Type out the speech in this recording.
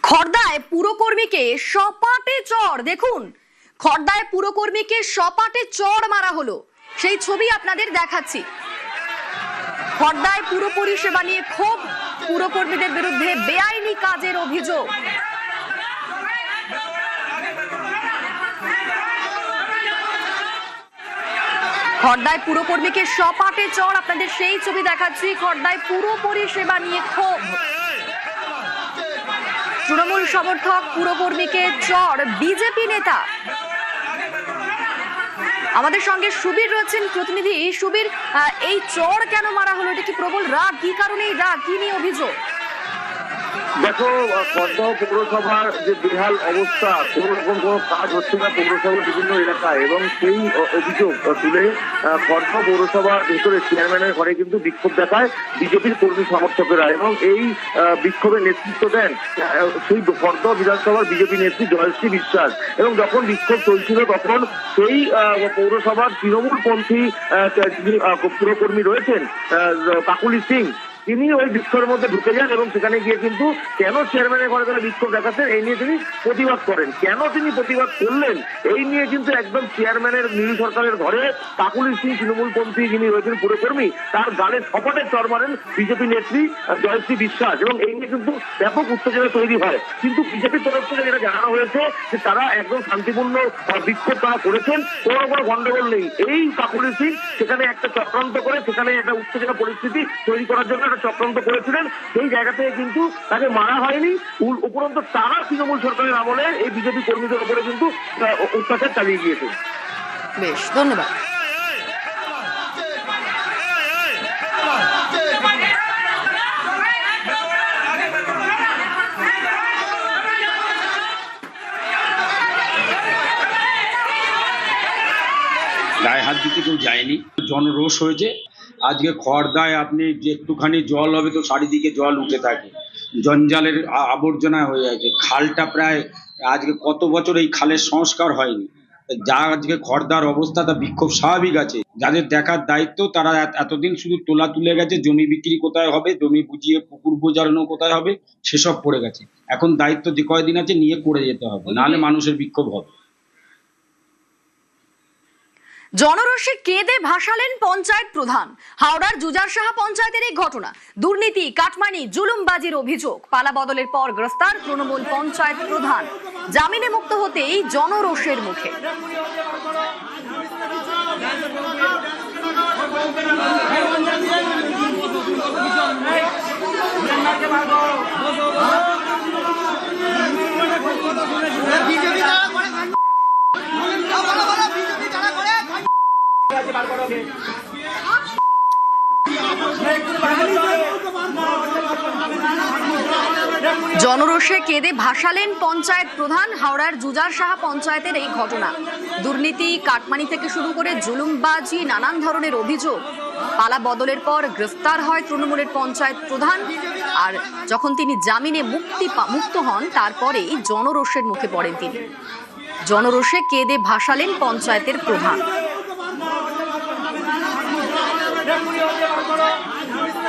খড়দায় পুরকর্মীকে সপাটে চড়, দেখুন খড়দায় পুরকর্মীকে সপাটে চড় মারা হলো, সেই ছবি আপনাদের দেখাচ্ছি। খড়দায় পুর পরিষেবা নিয়ে ক্ষোভ, পুরকর্মীদের বিরুদ্ধে বেআইনি কাজের অভিযোগ। খড়দায় পুরকর্মীকে সপাটে চড়, আপনাদের সেই ছবি দেখাচ্ছি। খড়দায় পুর পরিষেবা নিয়ে ক্ষোভ, তৃণমূল সমর্থক পুরকর্মীকে চড় বিজেপি নেতা। আমাদের সঙ্গে সুবীর রয়েছেন প্রতিনিধি। সুবীর, এই চড় কেন মারা হলো? এটা কি প্রবল রাগ? কি কারণে এই রাগ? কি নিয়ে অভিযোগ? দেখো, খড়দহ পৌরসভার যে বেহাল অবস্থা, কোন রকম কোনো কাজ হচ্ছে না পৌরসভার বিভিন্ন এলাকায়, এবং সেই অভিযোগ তুলে খড়দহ পৌরসভার ভেতরে চেয়ারম্যানের ঘরে কিন্তু বিক্ষোভ দেখায় বিজেপির কর্মী সমর্থকেরা, এবং এই বিক্ষোভের নেতৃত্ব দেন সেই খড়দহ বিধানসভার বিজেপি নেত্রী জয়শ্রী বিশ্বাস। এবং যখন বিক্ষোভ চলছিল তখন সেই পৌরসভার তৃণমূলপন্থী পুরকর্মী রয়েছেন কাকুলি সিং, তিনি ওই বিক্ষোভের মধ্যে ঢুকে যান এবং সেখানে গিয়ে কিন্তু কেন চেয়ারম্যানের ঘরে তারা বিক্ষোভ দেখাচ্ছেন এই নিয়ে তিনি প্রতিবাদ করেন। কেন তিনি প্রতিবাদ করলেন এই নিয়ে কিন্তু একদম চেয়ারম্যানের নীল সরকারের ঘরে কাকুলি সিং, তৃণমূলপন্থী যিনি রয়েছেন পুরকর্মী, তার গালে সপাটে চড় মারেন বিজেপি নেত্রী জয়শ্রী বিশ্বাস, এবং এই নিয়ে কিন্তু ব্যাপক উত্তেজনা তৈরি হয়। কিন্তু বিজেপির তরফ থেকে যেটা জানানো হয়েছে যে তারা একদম শান্তিপূর্ণ বিক্ষোভ তারা করেছেন, কোনো গন্ডগোল নেই। এই কাকুলি সিং সেখানে একটা চক্রান্ত করে সেখানে একটা উত্তেজনা পরিস্থিতি তৈরি করার জন্য চক্রান্ত করেছিলেন, সেই জায়গা থেকে কিন্তু তাকে মারা হয়নি। উপরন্তু তারা তৃণমূল সরকারের আমলে এই বিজেপি কর্মীদের উপরে কিন্তু অত্যাচার চালিয়ে গিয়েছে। বেশ, ধন্যবাদ। গায়ে হাত দিতে কেউ যায়নি, জনরোষ হয়েছে। আজকে খড়দায় আপনি যে একটুখানি জল হবে তো চারিদিকে জল উঠে থাকে, জঞ্জালের আবর্জনা হয়ে আছে। খালটা প্রায় আজকে কত বছর এই খালের সংস্কার হয়নি। যা আজকে খড়দার অবস্থা, তা বিক্ষোভ স্বাভাবিক আছে। যাদের দেখার দায়িত্ব তারা এতদিন শুধু তোলা তুলে গেছে, জমি বিক্রি কোথায় হবে, জমি বুঝিয়ে পুকুর বোঝানো কোথায় হবে, সেসব পড়ে গেছে। এখন দায়িত্ব যে কয়দিন আছে নিয়ে করে যেতে হবে, নাহলে মানুষের বিক্ষোভ হবে। জনরোষে কেঁদে ভাসালেন পঞ্চায়েত প্রধান। হাওড়ার জুজারসাহা পঞ্চায়েতের এই ঘটনা। দুর্নীতি, কাটমানি, জুলুমবাজির অভিযোগ। পালা বদলের পর গ্রেফতার তৃণমূল পঞ্চায়েত প্রধান। জামিনে মুক্ত হতেই জনরোষের মুখে। জনরোষে কেঁদে ভাসালেন পঞ্চায়েত প্রধান। হাওড়ার জুজারসাহা পঞ্চায়েতের এই ঘটনা। দুর্নীতি, কাটমানি থেকে শুরু করে জুলুমবাজি, নানান ধরনের অভিযোগ। পালা বদলের পর গ্রেফতার হয় তৃণমূলের পঞ্চায়েত প্রধান, আর যখন তিনি জামিনে মুক্ত হন তারপরেই জনরোষের মুখে পড়েন তিনি। জনরোষে কেঁদে ভাসালেন পঞ্চায়েতের প্রধান।